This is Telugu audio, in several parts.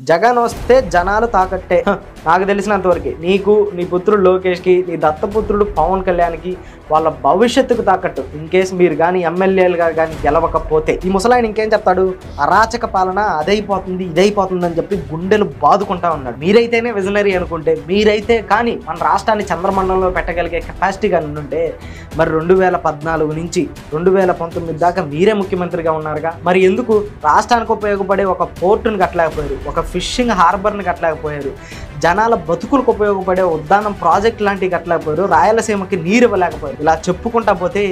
జగన్ వస్తే జనాలు తాకట్టే. నాకు తెలిసినంత వరకు నీకు, నీ పుత్రుడు లోకేష్కి, నీ దత్తపుత్రుడు పవన్ కళ్యాణ్కి వాళ్ళ భవిష్యత్తుకు తాకట్టు. ఇన్ కేసు మీరు కానీ ఎమ్మెల్యేలుగా కానీ గెలవకపోతే ఈ ముసలాయన ఇంకేం చెప్తాడు? అరాచక పాలన అదైపోతుంది ఇదైపోతుంది అని చెప్పి గుండెలు బాదుకుంటా ఉన్నాడు. మీరైతేనే విజనరీ అనుకుంటే, మీరైతే కానీ మన రాష్ట్రాన్ని చంద్రమండలంలో పెట్టగలిగే కెపాసిటీ కానీ ఉంటే మరి 2014 నుంచి 2019 దాకా మీరే ముఖ్యమంత్రిగా ఉన్నారుగా. మరి ఎందుకు రాష్ట్రానికి ఉపయోగపడే ఒక పోర్టును కట్టలేకపోయారు, ఒక ఫిషింగ్ హార్బర్ని కట్టలేకపోయారు, జనాల బతుకులకు ఉపయోగపడే ఉద్దానం ప్రాజెక్ట్ లాంటివి కట్టలేకపోయారు, రాయలసీమకి నీరు ఇవ్వలేకపోయారు. ఇలా చెప్పుకుంటా పోతే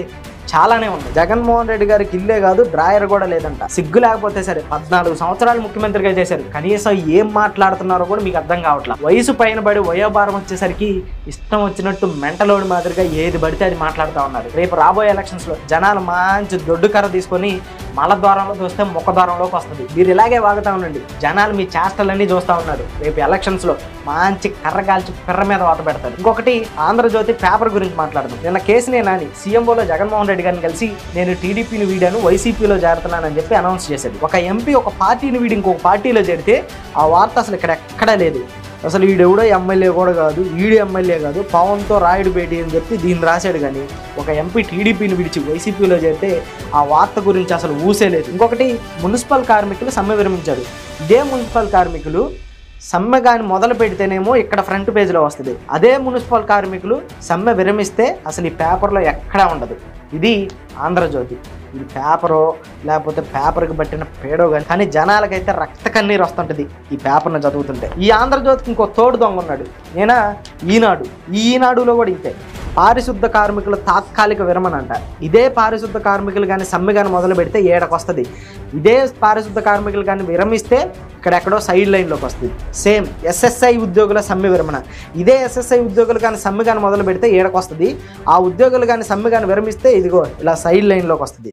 చాలానే ఉంది. జగన్మోహన్ రెడ్డి గారికి ఇల్లే కాదు, డ్రాయర్ కూడా లేదంట. సిగ్గు లేకపోతే సరే 14 సంవత్సరాలు ముఖ్యమంత్రిగా చేశారు, కనీసం ఏం మాట్లాడుతున్నారో కూడా మీకు అర్థం కావట్లేదు. వయసు పైన పడి వయోభారం వచ్చేసరికి ఇష్టం వచ్చినట్టు మెంటలోడి మాదిరిగా ఏది పడితే అది మాట్లాడుతూ ఉన్నారు. రేపు రాబోయే ఎలక్షన్స్లో జనాలు మంచి దొడ్డు కర్ర తీసుకొని మలద్వారంలో చూస్తే ముఖద్వారంలోకి వస్తుంది. మీరు ఇలాగే వాగుతూ ఉండండి, జనాలు మీ చేష్టలన్నీ చూస్తూ ఉన్నారు. రేపు ఎలక్షన్స్లో మంచి కర్ర కాల్చి పిర్ర మీద వాత పెడతారు. ఇంకొకటి, ఆంధ్రజ్యోతి పేపర్ గురించి మాట్లాడదాం. నిన్న కేసీనే నాని సీఎంఓలో జగన్మోహన్ రెడ్డి గారిని కలిసి నేను టీడీపీని వీడాను, వైసీపీలో చేరుతున్నానని చెప్పి అనౌన్స్ చేశాడు. ఒక ఎంపీ ఒక పార్టీని వీడి ఇంకొక పార్టీలో చేరితే ఆ వార్త అసలు ఇక్కడ ఎక్కడా లేదు. అసలు వీడెవడో ఎమ్మెల్యే కూడా కాదు, వీడు ఎమ్మెల్యే కాదు, పవన్తో రాయుడు భేటీ అని చెప్పి దీన్ని రాశాడు. కానీ ఒక ఎంపీ టీడీపీని విడిచి వైసీపీలో చేరితే ఆ వార్త గురించి అసలు ఊసేలేదు. ఇంకొకటి, మున్సిపల్ కార్మికులు సమ్మె విరమించారు. ఇదే మున్సిపల్ కార్మికులు సమ్మె కానీ మొదలు పెడితేనేమో ఇక్కడ ఫ్రంట్ పేజ్లో వస్తుంది. అదే మున్సిపల్ కార్మికులు సమ్మె విరమిస్తే అసలు ఈ పేపర్లో ఎక్కడా ఉండదు. ఇది ఆంధ్రజ్యోతి. ఇది పేపరో లేకపోతే పేపర్కి పట్టిన పేడో కానీ జనాలకైతే రక్త కన్నీరు వస్తుంటుంది ఈ పేపర్ను చదువుతుంటే. ఈ ఆంధ్రజ్యోతికి ఇంకో తోడు దొంగ ఉన్నాడు. ఈనాడు. ఈ ఈనాడులో కూడా ఇంతే. పారిశుద్ధ కార్మికుల తాత్కాలిక విరమణ అంట. ఇదే పారిశుద్ధ కార్మికులు కానీ సమ్మె కానీ మొదలు పెడితే ఏడకు వస్తుంది. ఇదే పారిశుద్ధ కార్మికులు కానీ విరమిస్తే ఇక్కడెక్కడో సైడ్ లైన్లోకి వస్తుంది. సేమ్ ఎస్ఎస్ఐ ఉద్యోగుల సమ్మె విరమణ. ఇదే ఎస్ఎస్ఐ ఉద్యోగులు కానీ సమ్మె కానీ మొదలు పెడితే ఏడకు వస్తుంది. ఆ ఉద్యోగులు కానీ సమ్మె కానీ విరమిస్తే ఇదిగో ఇలా సైడ్ లైన్లోకి వస్తుంది.